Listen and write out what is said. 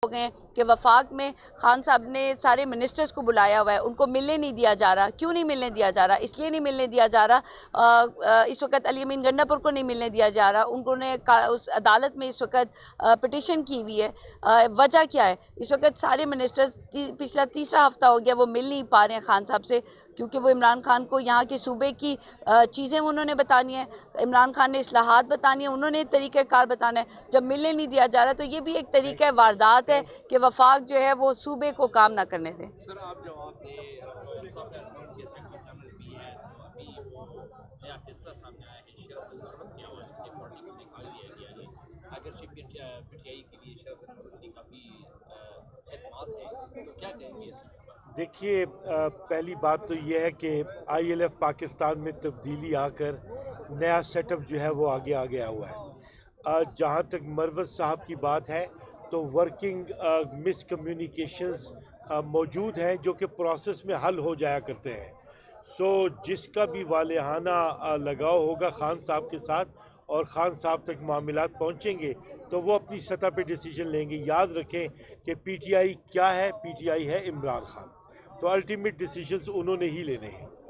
हो गए कि वफाक में खान साहब ने सारे मिनिस्टर्स को बुलाया हुआ है, उनको मिलने नहीं दिया जा रहा। क्यों नहीं मिलने दिया जा रहा? इसलिए नहीं मिलने दिया जा रहा, इस वक्त अली अमीन गंडापुर को नहीं मिलने दिया जा रहा। उन्होंने उस अदालत में इस वक्त पिटिशन की हुई है। वजह क्या है? इस वक्त सारे मिनिस्टर्स पिछला तीसरा हफ्ता हो गया वो मिल नहीं पा रहे हैं खान साहब से, क्योंकि वो इमरान खान को यहाँ के सूबे की चीज़ें उन्होंने बतानी है, इमरान खान ने इस्लाहात बतानी है, उन्होंने तरीक़ाकार बताना है। जब मिलने नहीं दिया जा रहा तो ये भी एक तरीका वारदात है कि वफाक जो है वो सूबे को काम ना करने दें। सर आप जवाब दें, भी है तो अभी वो नया फैसला सामने आया है, शरफ ज़रूरत के हवाले से पार्टी को निकाल दिया गया है। अगर पीटीआई के लिए शरफ ज़रूरत काफ़ी खदमात है तो क्या कहेंगे इस? देखिए, पहली बात तो यह है कि आईएलएफ पाकिस्तान में तब्दीली आकर नया सेटअप जो है वो आगे आ गया हुआ है। जहाँ तक मरवत साहब की बात है तो वर्किंग मिसकम्युनिकेशंस मौजूद हैं जो कि प्रोसेस में हल हो जाया करते हैं। सो जिसका भी वालिहाना लगाव होगा खान साहब के साथ और खान साहब तक मामलात पहुँचेंगे तो वो अपनी सतह पे डिसीजन लेंगे। याद रखें कि पीटीआई क्या है, पीटीआई है इमरान खान, तो अल्टीमेट डिसीजंस उन्होंने ही लेने हैं।